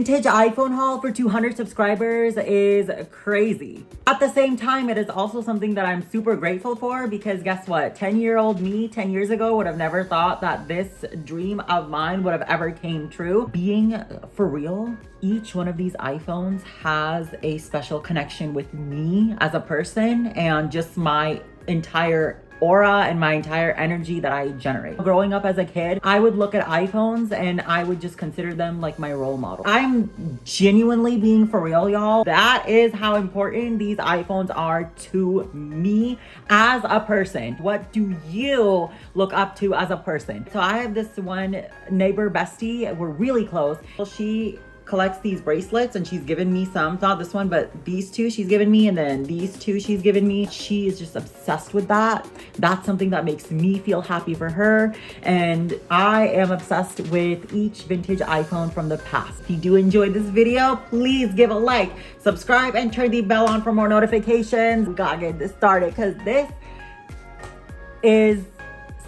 Vintage iPhone haul for 200 subscribers is crazy. At the same time, it is also something that I'm super grateful for because guess what? 10-year-old me 10 years ago would have never thought that this dream of mine would have ever came true. Being for real, each one of these iPhones has a special connection with me as a person and just my entire aura and my entire energy that I generate. Growing up as a kid, I would look at iPhones and I would just consider them like my role model. I'm genuinely being for real, y'all. That is how important these iPhones are to me as a person. What do you look up to as a person? So I have this one neighbor bestie. We're really close. She collects these bracelets and she's given me some, not this one, but these two she's given me, and then these two she's given me. She is just obsessed with that. That's something that makes me feel happy for her, and I am obsessed with each vintage iPhone from the past. If you do enjoy this video, please give a like, subscribe, and turn the bell on for more notifications. We gotta get this started because this is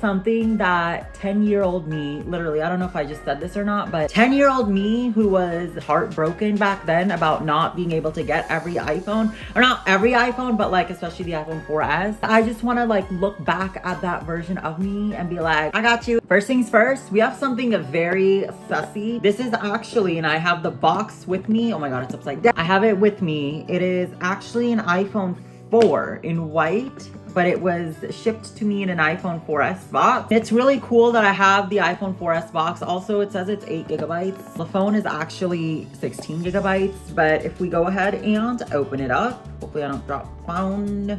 something that 10-year-old me, literally, I don't know if I just said this or not, but 10-year-old me who was heartbroken back then about not being able to get every iPhone, or not every iPhone, but like especially the iPhone 4S. I just want to like look back at that version of me and be like, I got you. First things first, we have something very sussy. This is actually, and I have the box with me. Oh my God, it's upside down. I have it with me. It is actually an iPhone 4 in white, but it was shipped to me in an iPhone 4S box. It's really cool that I have the iPhone 4S box. Also, it says it's 8 gigabytes. The phone is actually 16 gigabytes, but if we go ahead and open it up, hopefully I don't drop phone.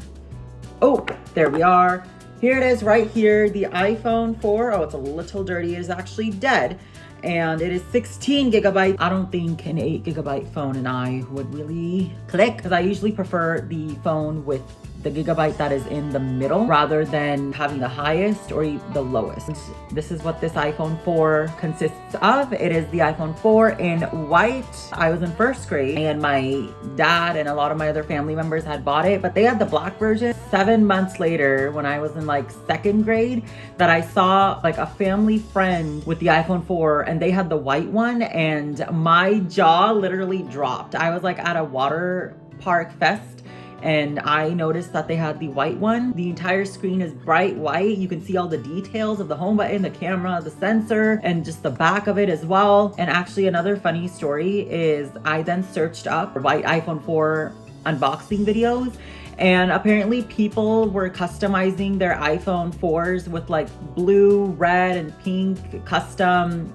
Oh, there we are. Here it is right here, the iPhone 4. Oh, it's a little dirty. It is actually dead. And it is 16 gigabytes. I don't think an 8 gigabyte phone and I would really click because I usually prefer the phone with the gigabyte that is in the middle rather than having the highest or the lowest. This is what this iPhone 4 consists of. It is the iPhone 4 in white. I was in first grade and my dad and a lot of my other family members had bought it, but they had the black version. 7 months later, when I was in like second grade, that I saw like a family friend with the iPhone 4 and they had the white one, and my jaw literally dropped. I was like at a water park fest and I noticed that they had the white one. The entire screen is bright white. You can see all the details of the home button, the camera, the sensor, and just the back of it as well. And actually another funny story is I then searched up white iPhone 4 unboxing videos, and apparently people were customizing their iPhone 4s with like blue, red, and pink custom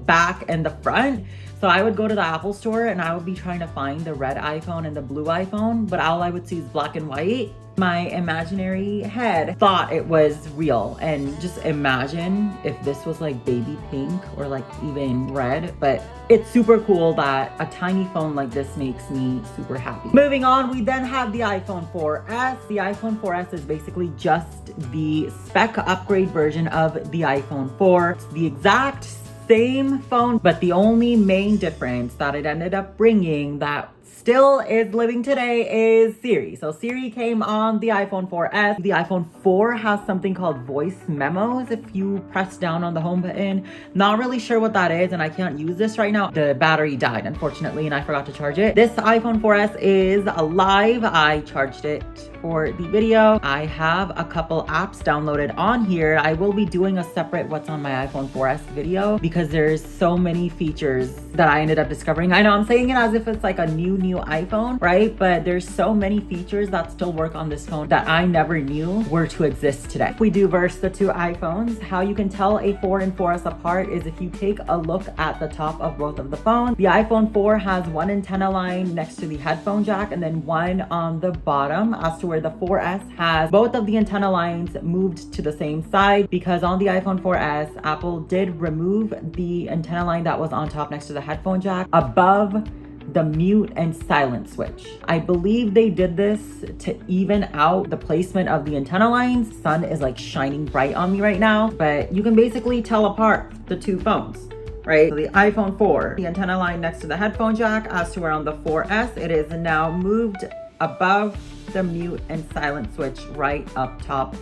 back and the front. So I would go to the Apple store and I would be trying to find the red iPhone and the blue iPhone, but all I would see is black and white. My imaginary head thought it was real. And just imagine if this was like baby pink or like even red. But it's super cool that a tiny phone like this makes me super happy. Moving on, we then have the iPhone 4S. The iPhone 4S is basically just the spec upgrade version of the iPhone 4. It's the exact same phone, but the only main difference that it ended up bringing that still is living today is Siri. So Siri came on the iPhone 4S. The iPhone 4 has something called voice memos. If you press down on the home button, not really sure what that is, and I can't use this right now. The battery died, unfortunately, and I forgot to charge it. This iPhone 4S is alive. I charged it for the video. I have a couple apps downloaded on here. I will be doing a separate what's on my iPhone 4S video because there's so many features that I ended up discovering. I know I'm saying it as if it's like a new iPhone, right? But there's so many features that still work on this phone that I never knew were to exist today. If we do verse the two iPhones, how you can tell a 4 and 4S apart is if you take a look at the top of both of the phones. The iPhone 4 has one antenna line next to the headphone jack and then one on the bottom, as to where the 4S has both of the antenna lines moved to the same side, because on the iPhone 4S, Apple did remove the antenna line that was on top next to the headphone jack above the mute and silent switch. I believe they did this to even out the placement of the antenna lines. Sun is like shining bright on me right now, but you can basically tell apart the two phones, right? So the iPhone 4, the antenna line next to the headphone jack, as to where on the 4S, it is now moved above the mute and silent switch right up top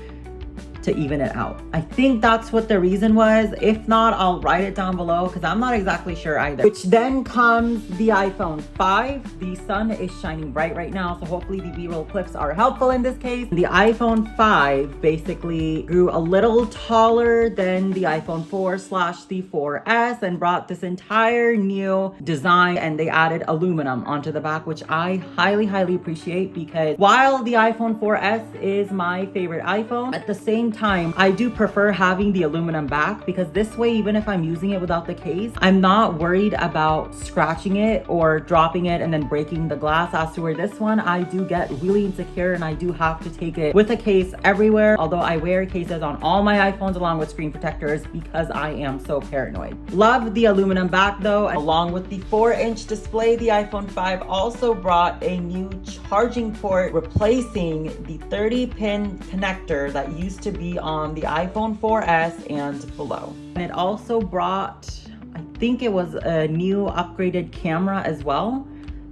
to even it out. I think that's what the reason was. If not, I'll write it down below because I'm not exactly sure either. Which then comes the iPhone 5. The sun is shining bright right now, so hopefully the B-roll clips are helpful in this case. The iPhone 5 basically grew a little taller than the iPhone 4/the 4S and brought this entire new design, and they added aluminum onto the back, which I highly appreciate, because while the iPhone 4S is my favorite iPhone, at the same time I do prefer having the aluminum back, because this way, even if I'm using it without the case, I'm not worried about scratching it or dropping it and then breaking the glass. As to where this one, I do get really insecure and I do have to take it with a case everywhere, although I wear cases on all my iPhones along with screen protectors because I am so paranoid. Love the aluminum back though. Along with the 4-inch display, the iPhone 5 also brought a new charging port, replacing the 30-pin connector that used to be on the iPhone 4S and below. And it also brought, I think it was a new upgraded camera as well,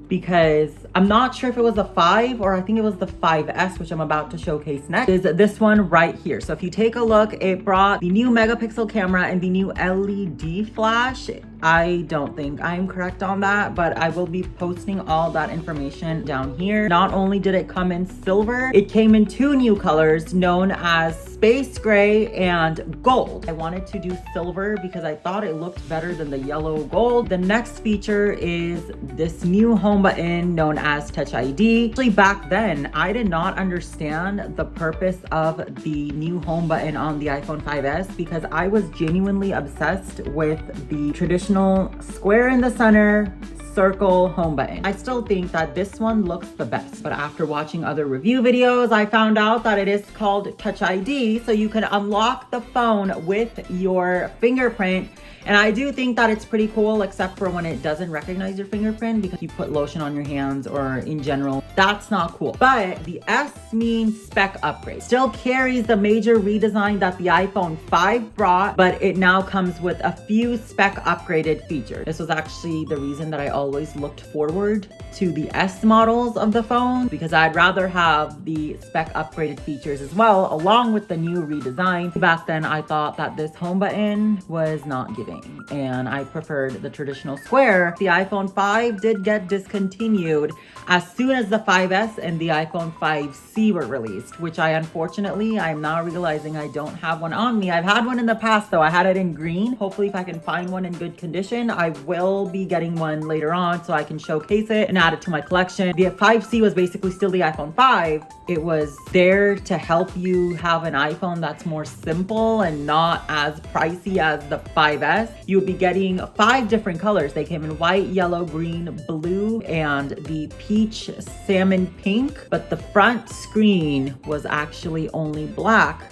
because I'm not sure if it was a 5 or I think it was the 5S, which I'm about to showcase next, is this one right here. So if you take a look, it brought the new megapixel camera and the new LED flash. I don't think I'm correct on that, but I will be posting all that information down here. Not only did it come in silver, it came in 2 new colors known as space gray and gold. I wanted to do silver because I thought it looked better than the yellow gold. The next feature is this new home button known as Touch ID. Actually, back then, I did not understand the purpose of the new home button on the iPhone 5S because I was genuinely obsessed with the traditional square in the center, circle home button. I still think that this one looks the best, but after watching other review videos, I found out that it is called Touch ID, so you can unlock the phone with your fingerprint. And I do think that it's pretty cool, except for when it doesn't recognize your fingerprint because you put lotion on your hands or in general. That's not cool. But the S means spec upgrade. Still carries the major redesign that the iPhone 5 brought, but it now comes with a few spec upgraded features. This was actually the reason that I always looked forward to the S models of the phone, because I'd rather have the spec upgraded features as well, along with the new redesign. Back then, I thought that this home button was not giving, and I preferred the traditional square. The iPhone 5 did get discontinued as soon as the 5S and the iPhone 5C were released, which I'm now realizing I don't have one on me. I've had one in the past though. I had it in green. Hopefully if I can find one in good condition, I will be getting one later on so I can showcase it and add it to my collection. The 5C was basically still the iPhone 5. It was there to help you have an iPhone that's more simple and not as pricey as the 5S. You would be getting 5 different colors. They came in white, yellow, green, blue, and the peach salmon pink, but the front screen was actually only black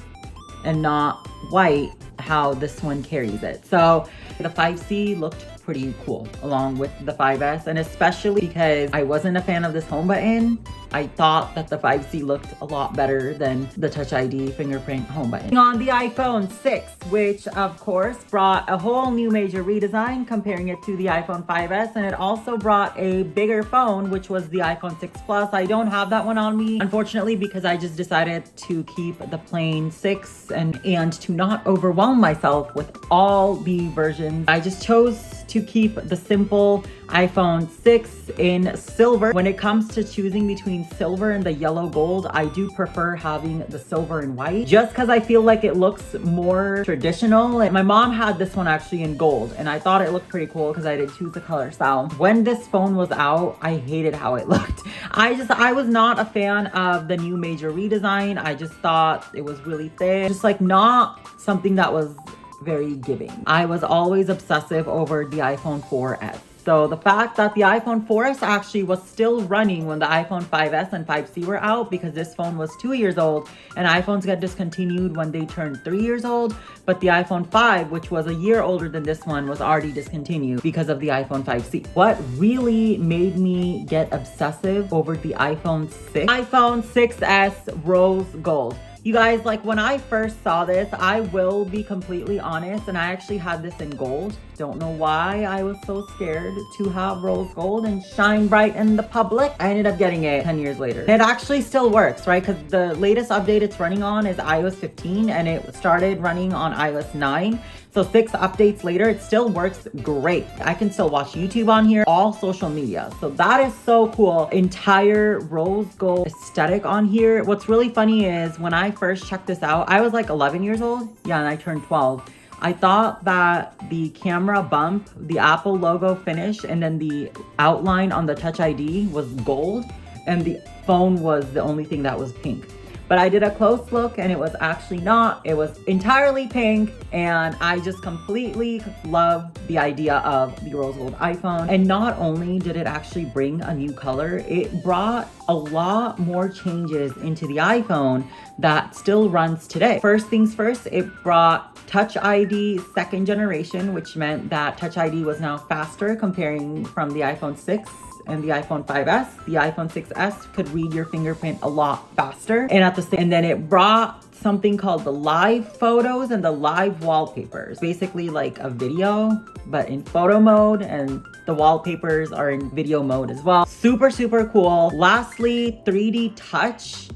and not white, how this one carries it. So the 5C looked pretty cool along with the 5S, and especially because I wasn't a fan of this home button, I thought that the 5C looked a lot better than the Touch ID fingerprint home button. On the iPhone 6, which of course brought a whole new major redesign comparing it to the iPhone 5S, and it also brought a bigger phone, which was the iPhone 6 Plus. I don't have that one on me, unfortunately, because I just decided to keep the plain 6 and to not overwhelm myself with all the versions. I just chose to keep the simple iPhone 6 in silver. When it comes to choosing between silver and the yellow gold, I do prefer having the silver and white just because I feel like it looks more traditional. And my mom had this one actually in gold, and I thought it looked pretty cool because I did choose the color. So when this phone was out, I hated how it looked. I was not a fan of the new major redesign. I just thought it was really thin, just like not something that was very giving. I was always obsessive over the iPhone 4S. So the fact that the iPhone 4S actually was still running when the iPhone 5S and 5C were out, because this phone was 2 years old and iPhones got discontinued when they turned 3 years old. But the iPhone 5, which was a year older than this one, was already discontinued because of the iPhone 5C. What really made me get obsessive over the iPhone 6? iPhone 6S rose gold. You guys, like when I first saw this, I will be completely honest, and I actually had this in gold. don't know why I was so scared to have rose gold and shine bright in the public. I ended up getting it 10 years later. It actually still works, right? Because the latest update it's running on is iOS 15 and it started running on iOS 9. So 6 updates later, it still works great. I can still watch YouTube on here, all social media. So that is so cool. Entire rose gold aesthetic on here. What's really funny is when I first checked this out, I was like 11 years old. Yeah, and I turned 12. I thought that the camera bump, the Apple logo finish, and then the outline on the Touch ID was gold, and the phone was the only thing that was pink. But I did a close look and it was actually not. It was entirely pink, and I just completely love the idea of the rose gold iPhone. And not only did it actually bring a new color, it brought a lot more changes into the iPhone that still runs today. First things first, it brought Touch ID 2nd generation, which meant that Touch ID was now faster comparing from the iPhone 6 and the iPhone 5S. The iPhone 6S could read your fingerprint a lot faster. And then it brought something called the live photos and the live wallpapers. Basically like a video, but in photo mode, and the wallpapers are in video mode as well. Super, super cool. Lastly, 3D touch.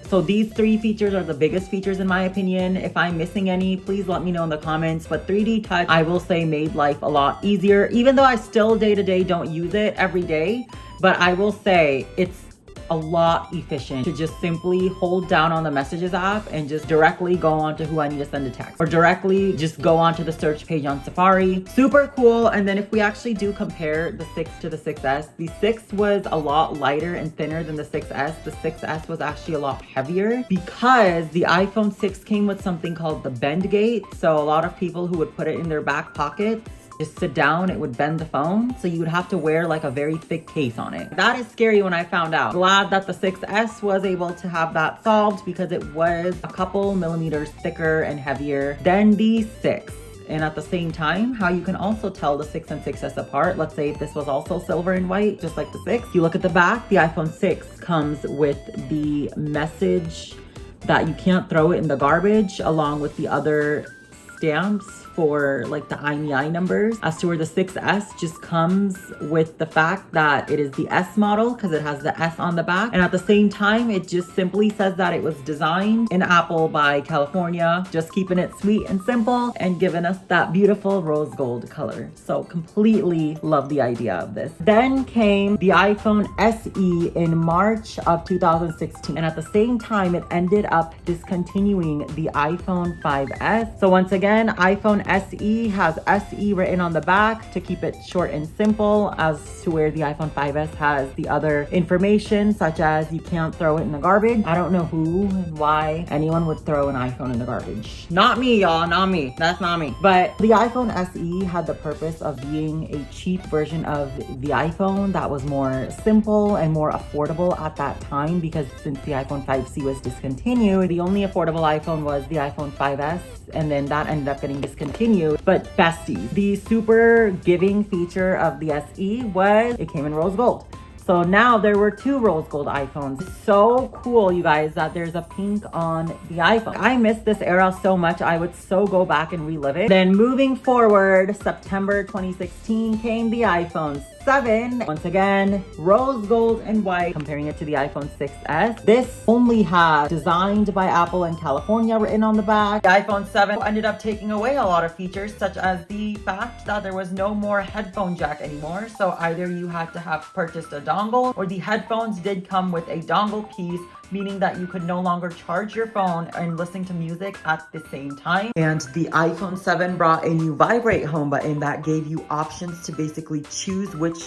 So these 3 features are the biggest features in my opinion. If I'm missing any, please let me know in the comments. But 3D touch, I will say, made life a lot easier, even though I still day to day don't use it every day. But I will say it's a lot efficient to just simply hold down on the messages app and just directly go on to who I need to send a text, or directly just go on to the search page on Safari. Super cool. And then if we actually do compare the 6 to the 6S, the 6 was a lot lighter and thinner than the 6S. The 6S was actually a lot heavier because the iPhone 6 came with something called the bend gate. So a lot of people who would put it in their back pockets, just sit down, it would bend the phone. So you would have to wear like a very thick case on it. That is scary when I found out. Glad that the 6S was able to have that solved because it was a couple millimeters thicker and heavier than the 6. And at the same time, how you can also tell the 6 and 6S apart. Let's say if this was also silver and white, just like the 6. If you look at the back, the iPhone 6 comes with the message that you can't throw it in the garbage, along with the other stamps for like the IMEI numbers. As to where the 6S just comes with the fact that it is the S model because it has the S on the back. And at the same time, it just simply says that it was designed in Apple by California, just keeping it sweet and simple and giving us that beautiful rose gold color. So completely love the idea of this. Then came the iPhone SE in March of 2016. And at the same time, it ended up discontinuing the iPhone 5S. So once again, iPhone SE has SE written on the back to keep it short and simple, as to where the iPhone 5S has the other information, such as you can't throw it in the garbage. I don't know who and why anyone would throw an iPhone in the garbage. Not me, y'all, not me. That's not me. But the iPhone SE had the purpose of being a cheap version of the iPhone that was more simple and more affordable at that time, because since the iPhone 5C was discontinued, the only affordable iPhone was the iPhone 5S, and then that ended up getting discontinued. But besties, the super giving feature of the SE was it came in rose gold. So now there were 2 rose gold iPhones. So cool, you guys, that there's a pink on the iPhone. I miss this era so much. I would so go back and relive it. Then moving forward, September 2016 came the iPhone 7. Once again, rose gold and white, comparing it to the iPhone 6S. This only had designed by Apple in California written on the back. The iPhone 7 ended up taking away a lot of features, such as the fact that there was no more headphone jack anymore. So either you had to have purchased a dongle, or the headphones did come with a dongle piece, meaning that you could no longer charge your phone and listen to music at the same time. And the iPhone 7 brought a new vibrate home button that gave you options to basically choose which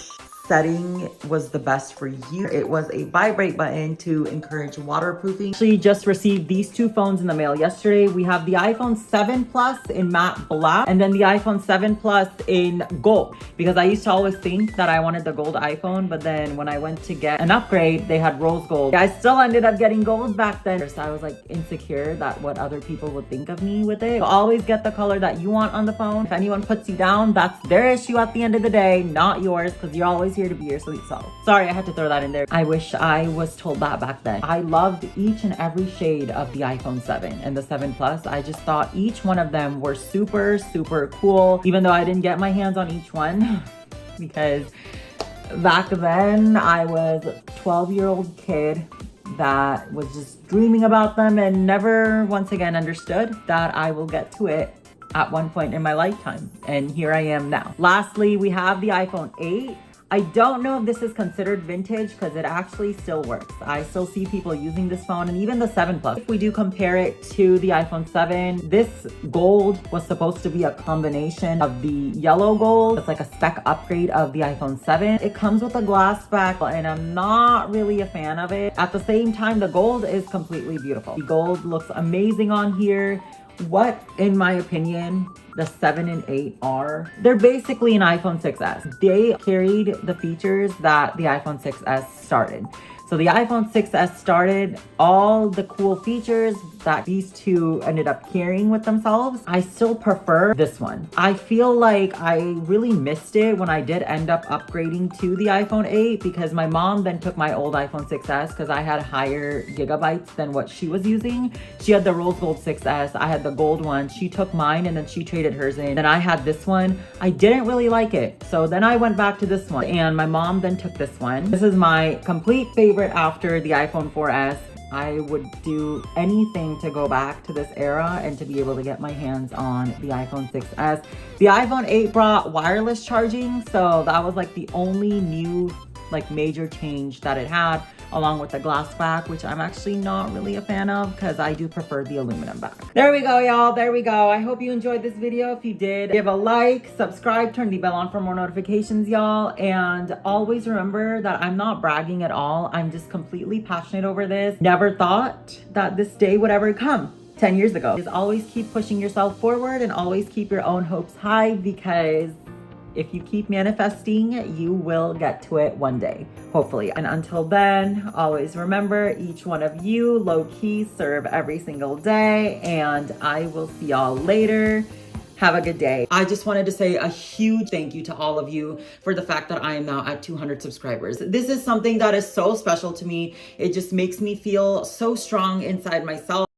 setting was the best for you. It was a vibrate button to encourage waterproofing. Actually just received these 2 phones in the mail yesterday. We have the iPhone 7 Plus in matte black, and then the iPhone 7 Plus in gold, because I used to always think that I wanted the gold iPhone, but then when I went to get an upgrade, they had rose gold. I still ended up getting gold back then, so I was like insecure that what other people would think of me with it. So always get the color that you want on the phone. If anyone puts you down, that's their issue at the end of the day, not yours, because you're always here here to be your sweet self. Sorry, I had to throw that in there. I wish I was told that back then. I loved each and every shade of the iPhone 7 and the 7 Plus. I just thought each one of them were super, super cool, even though I didn't get my hands on each one because back then I was a 12-year-old kid that was just dreaming about them and never once again understood that I will get to it at one point in my lifetime. And here I am now. Lastly, we have the iPhone 8. I don't know if this is considered vintage because it actually still works. I still see people using this phone, and even the 7 Plus. If we do compare it to the iPhone 7, this gold was supposed to be a combination of the yellow gold. It's like a spec upgrade of the iPhone 7. It comes with a glass back, and I'm not really a fan of it. At the same time, the gold is completely beautiful. The gold looks amazing on here. What, in my opinion, the 7 and 8 are, they're basically an iPhone 6S. They carried the features that the iPhone 6S started. So the iPhone 6S started all the cool features that these two ended up carrying with themselves. I still prefer this one. I feel like I really missed it when I did end up upgrading to the iPhone 8 because my mom then took my old iPhone 6S because I had higher gigabytes than what she was using. She had the rose gold 6S. I had the gold one. She took mine and then she traded hers in. And I had this one. I didn't really like it. So then I went back to this one and my mom then took this one. This is my complete favorite after the iPhone 4S. I would do anything to go back to this era and to be able to get my hands on the iPhone 6S. The iPhone 8 brought wireless charging, so that was like the only new major change that it had, along with the glass back, which I'm actually not really a fan of because I do prefer the aluminum back. There we go, y'all. There we go. I hope you enjoyed this video. If you did, give a like, subscribe, turn the bell on for more notifications, y'all. And always remember that I'm not bragging at all. I'm just completely passionate over this. Never thought that this day would ever come 10 years ago. Just always keep pushing yourself forward and always keep your own hopes high, because if you keep manifesting, you will get to it one day, hopefully. And until then, always remember, each one of you low-key serve every single day, and I will see y'all later. Have a good day. I just wanted to say a huge thank you to all of you for the fact that I am now at 200 subscribers. This is something that is so special to me. It just makes me feel so strong inside myself.